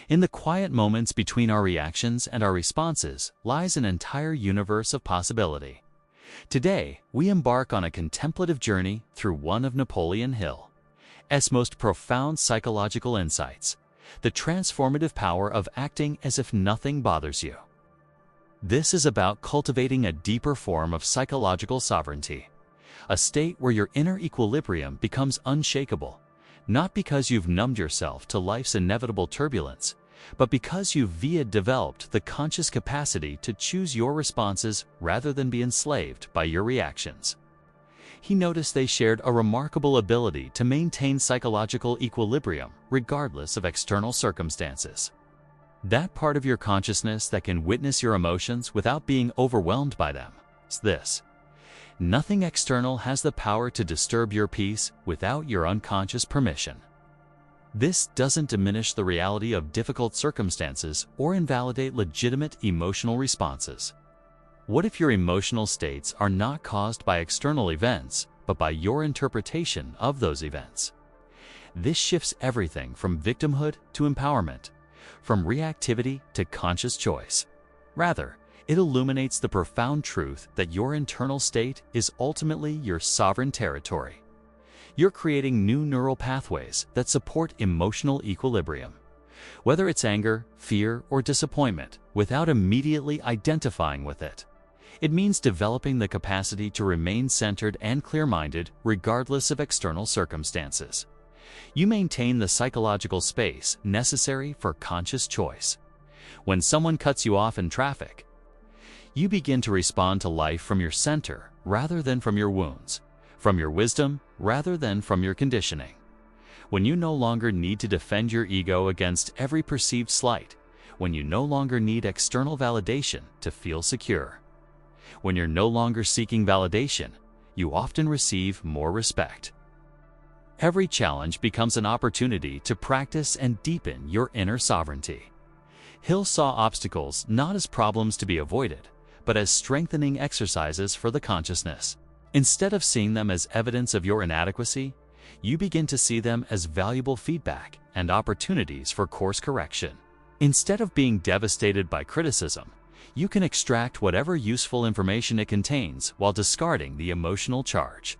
In the quiet moments between our reactions and our responses lies an entire universe of possibility. Today, we embark on a contemplative journey through one of Napoleon Hill's most profound psychological insights, the transformative power of acting as if nothing bothers you. This is about cultivating a deeper form of psychological sovereignty, a state where your inner equilibrium becomes unshakable, not because you've numbed yourself to life's inevitable turbulence, but because you've developed the conscious capacity to choose your responses rather than be enslaved by your reactions. He noticed they shared a remarkable ability to maintain psychological equilibrium regardless of external circumstances. That part of your consciousness that can witness your emotions without being overwhelmed by them is this: nothing external has the power to disturb your peace without your unconscious permission. This doesn't diminish the reality of difficult circumstances or invalidate legitimate emotional responses. What if your emotional states are not caused by external events, but by your interpretation of those events? This shifts everything from victimhood to empowerment, from reactivity to conscious choice. Rather, it illuminates the profound truth that your internal state is ultimately your sovereign territory. You're creating new neural pathways that support emotional equilibrium, whether it's anger, fear, or disappointment, without immediately identifying with it. It means developing the capacity to remain centered and clear-minded regardless of external circumstances. You maintain the psychological space necessary for conscious choice. When someone cuts you off in traffic, you begin to respond to life from your center rather than from your wounds, from your wisdom rather than from your conditioning. When you no longer need to defend your ego against every perceived slight, when you no longer need external validation to feel secure. When you're no longer seeking validation, you often receive more respect. Every challenge becomes an opportunity to practice and deepen your inner sovereignty. Hill saw obstacles not as problems to be avoided, but as strengthening exercises for the consciousness. Instead of seeing them as evidence of your inadequacy, you begin to see them as valuable feedback and opportunities for course correction. Instead of being devastated by criticism, you can extract whatever useful information it contains while discarding the emotional charge.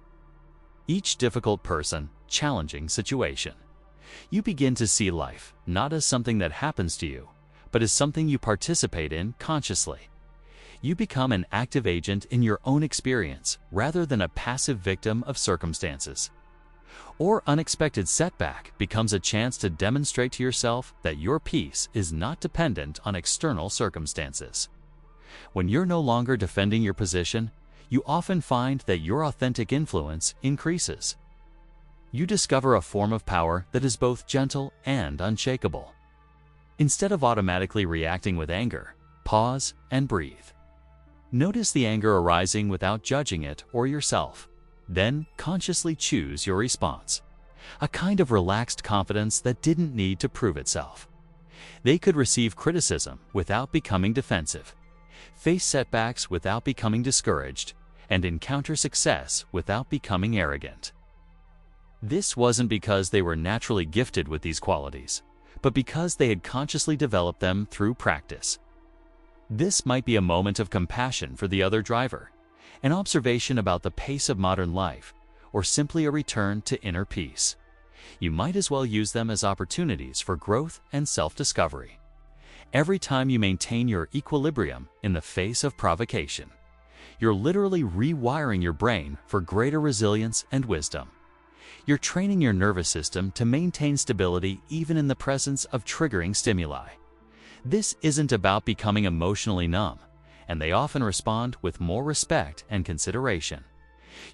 Each difficult person, challenging situation, you begin to see life not as something that happens to you, but as something you participate in consciously. You become an active agent in your own experience rather than a passive victim of circumstances. Or unexpected setback becomes a chance to demonstrate to yourself that your peace is not dependent on external circumstances. When you're no longer defending your position, you often find that your authentic influence increases. You discover a form of power that is both gentle and unshakable. Instead of automatically reacting with anger, pause and breathe. Notice the anger arising without judging it or yourself. Then consciously choose your response. A kind of relaxed confidence that didn't need to prove itself. They could receive criticism without becoming defensive, face setbacks without becoming discouraged, and encounter success without becoming arrogant. This wasn't because they were naturally gifted with these qualities, but because they had consciously developed them through practice. This might be a moment of compassion for the other driver, an observation about the pace of modern life, or simply a return to inner peace. You might as well use them as opportunities for growth and self-discovery. Every time you maintain your equilibrium in the face of provocation, you're literally rewiring your brain for greater resilience and wisdom. You're training your nervous system to maintain stability even in the presence of triggering stimuli. This isn't about becoming emotionally numb, and they often respond with more respect and consideration.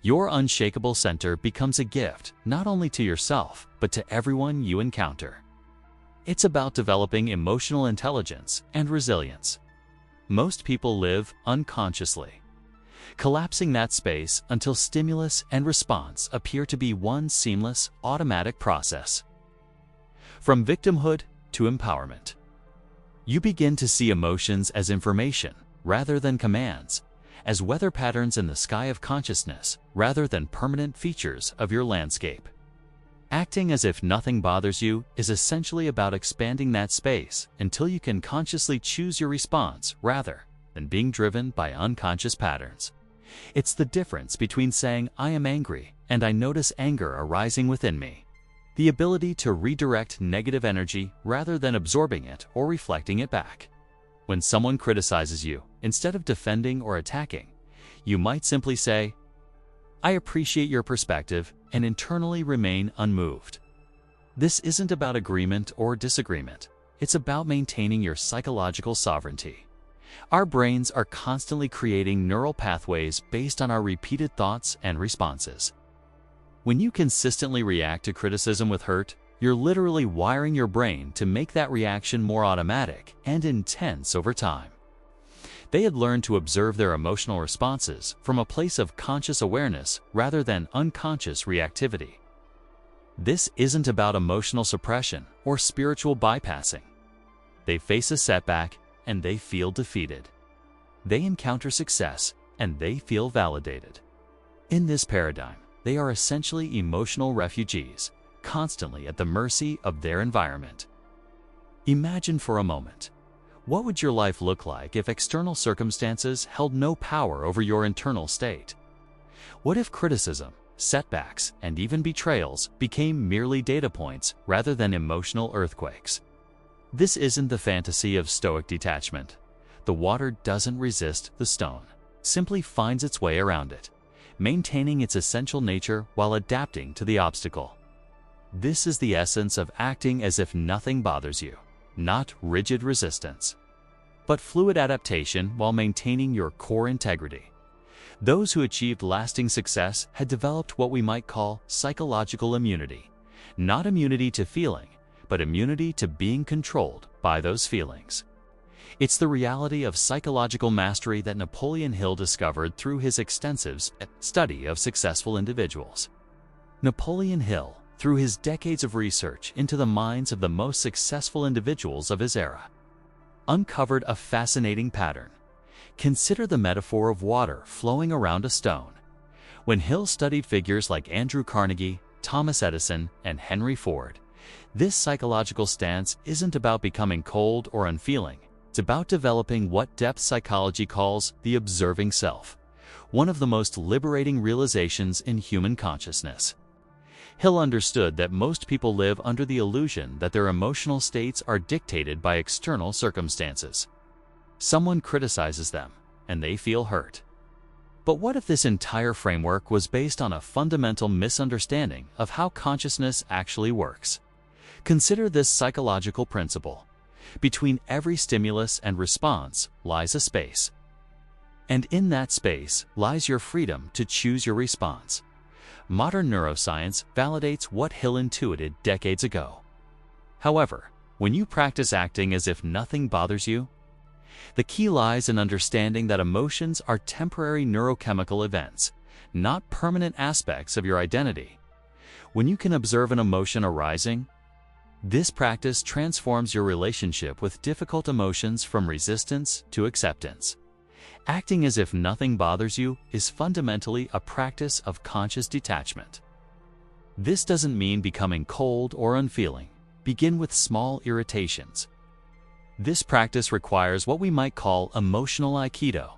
Your unshakable center becomes a gift not only to yourself, but to everyone you encounter. It's about developing emotional intelligence and resilience. Most people live unconsciously, collapsing that space until stimulus and response appear to be one seamless, automatic process. From victimhood to empowerment, you begin to see emotions as information rather than commands, as weather patterns in the sky of consciousness rather than permanent features of your landscape. Acting as if nothing bothers you is essentially about expanding that space until you can consciously choose your response rather than being driven by unconscious patterns. It's the difference between saying, "I am angry," and "I notice anger arising within me." The ability to redirect negative energy rather than absorbing it or reflecting it back. When someone criticizes you, instead of defending or attacking, you might simply say, "I appreciate your perspective," and internally remain unmoved. This isn't about agreement or disagreement. It's about maintaining your psychological sovereignty. Our brains are constantly creating neural pathways based on our repeated thoughts and responses. When you consistently react to criticism with hurt, you're literally wiring your brain to make that reaction more automatic and intense over time. They had learned to observe their emotional responses from a place of conscious awareness rather than unconscious reactivity. This isn't about emotional suppression or spiritual bypassing. They face a setback and they feel defeated. They encounter success and they feel validated. In this paradigm, they are essentially emotional refugees, constantly at the mercy of their environment. Imagine for a moment, what would your life look like if external circumstances held no power over your internal state? What if criticism, setbacks, and even betrayals became merely data points rather than emotional earthquakes? This isn't the fantasy of stoic detachment. The water doesn't resist the stone, simply finds its way around it, maintaining its essential nature while adapting to the obstacle. This is the essence of acting as if nothing bothers you, not rigid resistance, but fluid adaptation while maintaining your core integrity. Those who achieved lasting success had developed what we might call psychological immunity, not immunity to feeling, but immunity to being controlled by those feelings. It's the reality of psychological mastery that Napoleon Hill discovered through his extensive study of successful individuals. Napoleon Hill, through his decades of research into the minds of the most successful individuals of his era, uncovered a fascinating pattern. Consider the metaphor of water flowing around a stone. When Hill studied figures like Andrew Carnegie, Thomas Edison, and Henry Ford, this psychological stance isn't about becoming cold or unfeeling. It's about developing what depth psychology calls the observing self, one of the most liberating realizations in human consciousness. Hill understood that most people live under the illusion that their emotional states are dictated by external circumstances. Someone criticizes them, and they feel hurt. But what if this entire framework was based on a fundamental misunderstanding of how consciousness actually works? Consider this psychological principle. Between every stimulus and response lies a space. And in that space lies your freedom to choose your response. Modern neuroscience validates what Hill intuited decades ago. However, when you practice acting as if nothing bothers you, the key lies in understanding that emotions are temporary neurochemical events, not permanent aspects of your identity. When you can observe an emotion arising, this practice transforms your relationship with difficult emotions from resistance to acceptance. Acting as if nothing bothers you is fundamentally a practice of conscious detachment. This doesn't mean becoming cold or unfeeling. Begin with small irritations. This practice requires what we might call emotional aikido.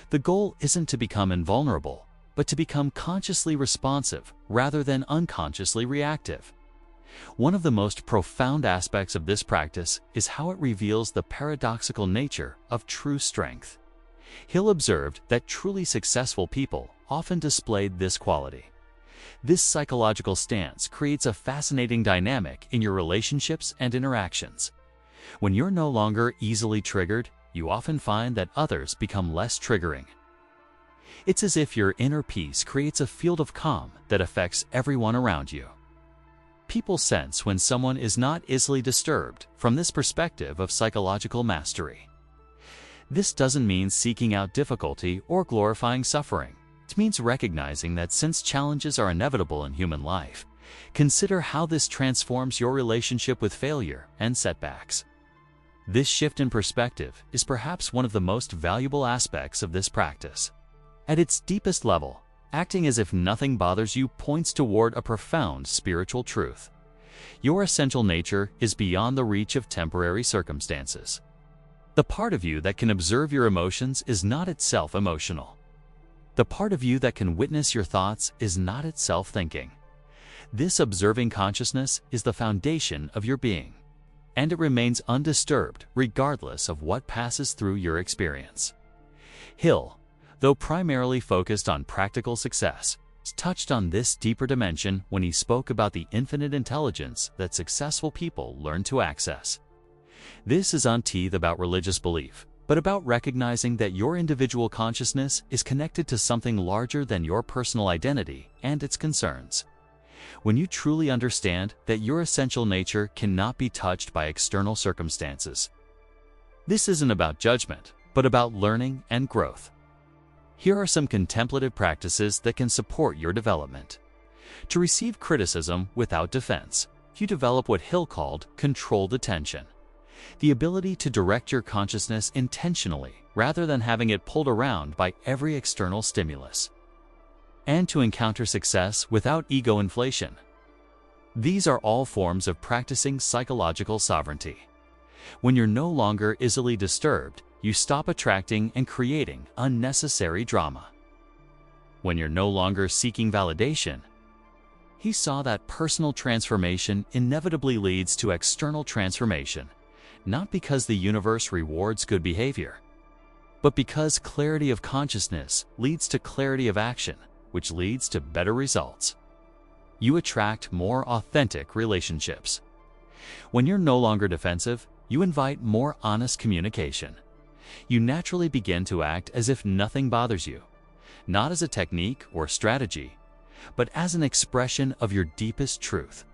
The goal isn't to become invulnerable, but to become consciously responsive rather than unconsciously reactive. One of the most profound aspects of this practice is how it reveals the paradoxical nature of true strength. Hill observed that truly successful people often displayed this quality. This psychological stance creates a fascinating dynamic in your relationships and interactions. When you're no longer easily triggered, you often find that others become less triggering. It's as if your inner peace creates a field of calm that affects everyone around you. People sense when someone is not easily disturbed from this perspective of psychological mastery. This doesn't mean seeking out difficulty or glorifying suffering. It means recognizing that since challenges are inevitable in human life, consider how this transforms your relationship with failure and setbacks. This shift in perspective is perhaps one of the most valuable aspects of this practice. At its deepest level, Acting as if nothing bothers you points toward a profound spiritual truth. Your essential nature is beyond the reach of temporary circumstances. The part of you that can observe your emotions is not itself emotional. The part of you that can witness your thoughts is not itself thinking. This observing consciousness is the foundation of your being, and it remains undisturbed regardless of what passes through your experience. Hill, though primarily focused on practical success, touched on this deeper dimension when he spoke about the infinite intelligence that successful people learn to access. This is not about religious belief, but about recognizing that your individual consciousness is connected to something larger than your personal identity and its concerns. When you truly understand that your essential nature cannot be touched by external circumstances. This isn't about judgment, but about learning and growth. Here are some contemplative practices that can support your development. To receive criticism without defense, you develop what Hill called controlled attention. The ability to direct your consciousness intentionally rather than having it pulled around by every external stimulus. And to encounter success without ego inflation. These are all forms of practicing psychological sovereignty. When you're no longer easily disturbed, you stop attracting and creating unnecessary drama. When you're no longer seeking validation, he saw that personal transformation inevitably leads to external transformation, not because the universe rewards good behavior, but because clarity of consciousness leads to clarity of action, which leads to better results. You attract more authentic relationships. When you're no longer defensive, you invite more honest communication. You naturally begin to act as if nothing bothers you, not as a technique or strategy, but as an expression of your deepest truth.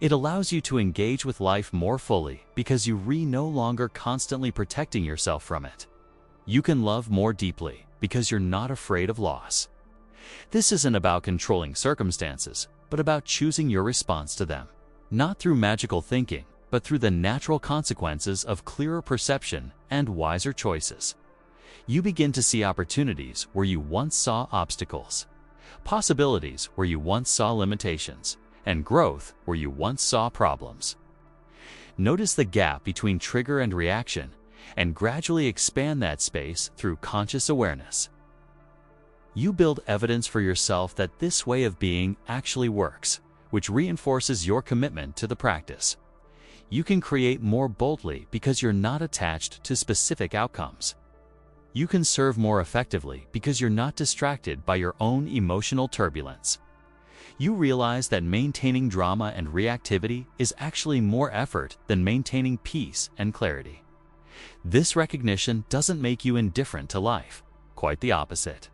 It allows you to engage with life more fully because you are no longer constantly protecting yourself from it. You can love more deeply because you're not afraid of loss. This isn't about controlling circumstances, but about choosing your response to them, not through magical thinking, but through the natural consequences of clearer perception and wiser choices. You begin to see opportunities where you once saw obstacles, possibilities where you once saw limitations, and growth where you once saw problems. Notice the gap between trigger and reaction, and gradually expand that space through conscious awareness. You build evidence for yourself that this way of being actually works, which reinforces your commitment to the practice. You can create more boldly because you're not attached to specific outcomes. You can serve more effectively because you're not distracted by your own emotional turbulence. You realize that maintaining drama and reactivity is actually more effort than maintaining peace and clarity. This recognition doesn't make you indifferent to life, quite the opposite.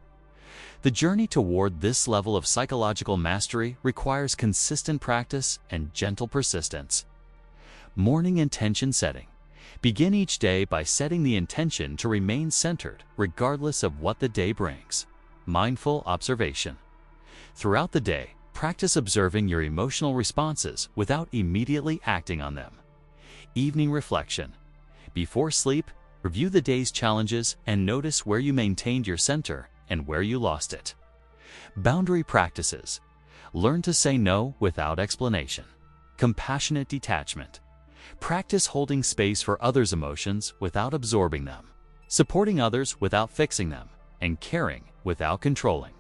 The journey toward this level of psychological mastery requires consistent practice and gentle persistence. Morning intention setting. Begin each day by setting the intention to remain centered regardless of what the day brings. Mindful observation. Throughout the day, practice observing your emotional responses without immediately acting on them. Evening reflection. Before sleep, review the day's challenges and notice where you maintained your center and where you lost it. Boundary practices. Learn to say no without explanation. Compassionate detachment. Practice holding space for others' emotions without absorbing them, supporting others without fixing them, and caring without controlling.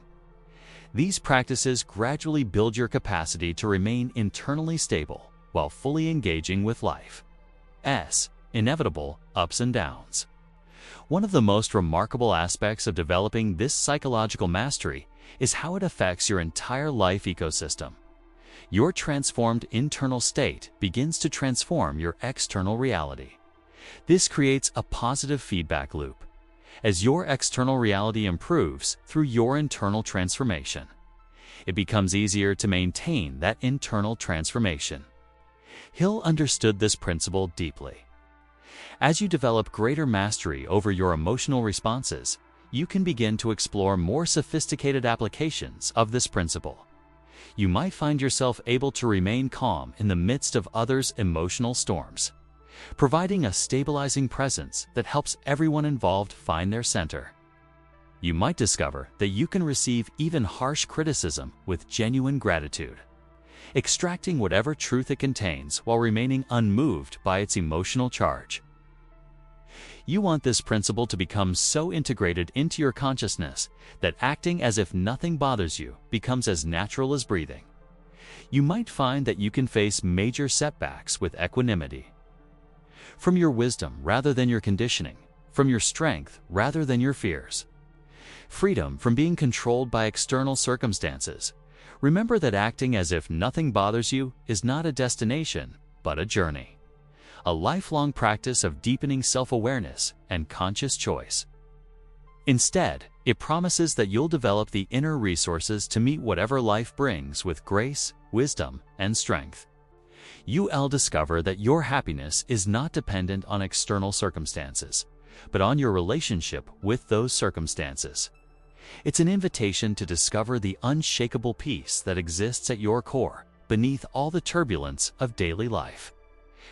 These practices gradually build your capacity to remain internally stable while fully engaging with life. Inevitable ups and downs. One of the most remarkable aspects of developing this psychological mastery is how it affects your entire life ecosystem. Your transformed internal state begins to transform your external reality. This creates a positive feedback loop, as your external reality improves through your internal transformation. It becomes easier to maintain that internal transformation. Hill understood this principle deeply. As you develop greater mastery over your emotional responses, you can begin to explore more sophisticated applications of this principle. You might find yourself able to remain calm in the midst of others' emotional storms, providing a stabilizing presence that helps everyone involved find their center. You might discover that you can receive even harsh criticism with genuine gratitude, extracting whatever truth it contains while remaining unmoved by its emotional charge. You want this principle to become so integrated into your consciousness that acting as if nothing bothers you becomes as natural as breathing. You might find that you can face major setbacks with equanimity. From your wisdom rather than your conditioning, from your strength rather than your fears. Freedom from being controlled by external circumstances. Remember that acting as if nothing bothers you is not a destination, but a journey. A lifelong practice of deepening self-awareness and conscious choice. Instead, it promises that you'll develop the inner resources to meet whatever life brings with grace, wisdom, and strength. You'll discover that your happiness is not dependent on external circumstances, but on your relationship with those circumstances. It's an invitation to discover the unshakable peace that exists at your core, beneath all the turbulence of daily life.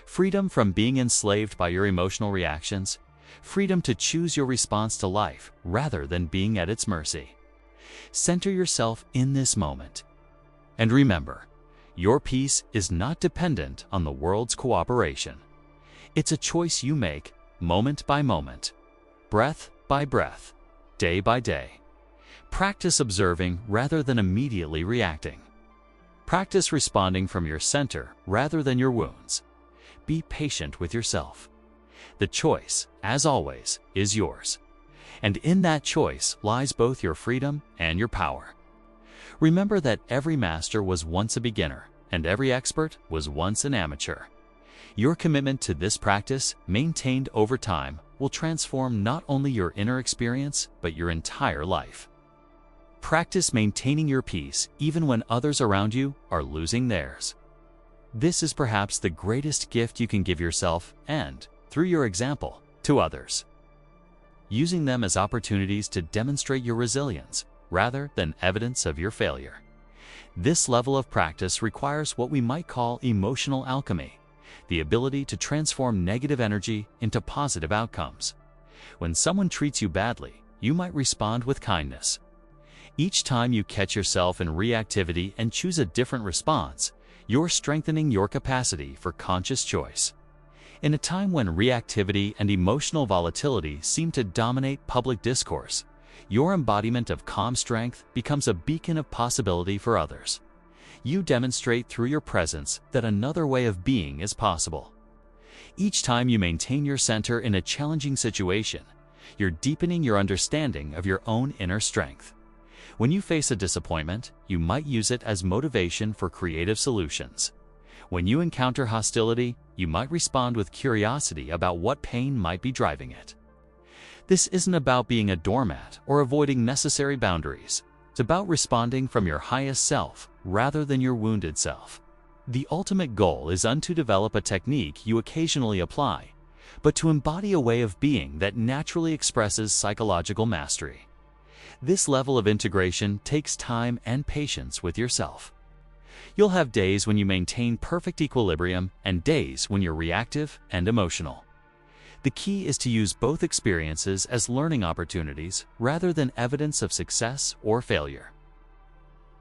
Freedom from being enslaved by your emotional reactions, freedom to choose your response to life rather than being at its mercy. Center yourself in this moment. And remember, your peace is not dependent on the world's cooperation. It's a choice you make moment by moment, breath by breath, day by day. Practice observing rather than immediately reacting. Practice responding from your center rather than your wounds. Be patient with yourself. The choice, as always, is yours. And in that choice lies both your freedom and your power. Remember that every master was once a beginner, and every expert was once an amateur. Your commitment to this practice, maintained over time, will transform not only your inner experience, but your entire life. Practice maintaining your peace even when others around you are losing theirs. This is perhaps the greatest gift you can give yourself and, through your example, to others. Using them as opportunities to demonstrate your resilience, rather than evidence of your failure. This level of practice requires what we might call emotional alchemy, the ability to transform negative energy into positive outcomes. When someone treats you badly, you might respond with kindness. Each time you catch yourself in reactivity and choose a different response, you're strengthening your capacity for conscious choice. In a time when reactivity and emotional volatility seem to dominate public discourse, your embodiment of calm strength becomes a beacon of possibility for others. You demonstrate through your presence that another way of being is possible. Each time you maintain your center in a challenging situation, you're deepening your understanding of your own inner strength. When you face a disappointment, you might use it as motivation for creative solutions. When you encounter hostility, you might respond with curiosity about what pain might be driving it. This isn't about being a doormat or avoiding necessary boundaries. It's about responding from your highest self rather than your wounded self. The ultimate goal isn't to develop a technique you occasionally apply, but to embody a way of being that naturally expresses psychological mastery. This level of integration takes time and patience with yourself. You'll have days when you maintain perfect equilibrium and days when you're reactive and emotional. The key is to use both experiences as learning opportunities rather than evidence of success or failure.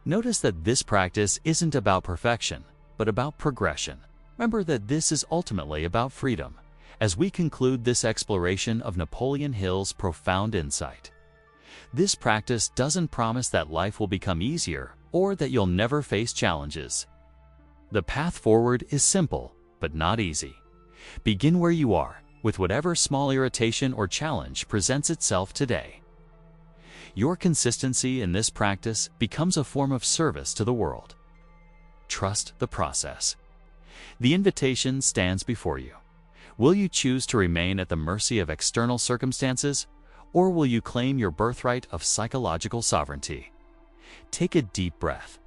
Notice that this practice isn't about perfection, but about progression. Remember that this is ultimately about freedom, as we conclude this exploration of Napoleon Hill's profound insight. This practice doesn't promise that life will become easier or that you'll never face challenges. The path forward is simple, but not easy. Begin where you are, with whatever small irritation or challenge presents itself today. Your consistency in this practice becomes a form of service to the world. Trust the process. The invitation stands before you. Will you choose to remain at the mercy of external circumstances, or will you claim your birthright of psychological sovereignty? Take a deep breath.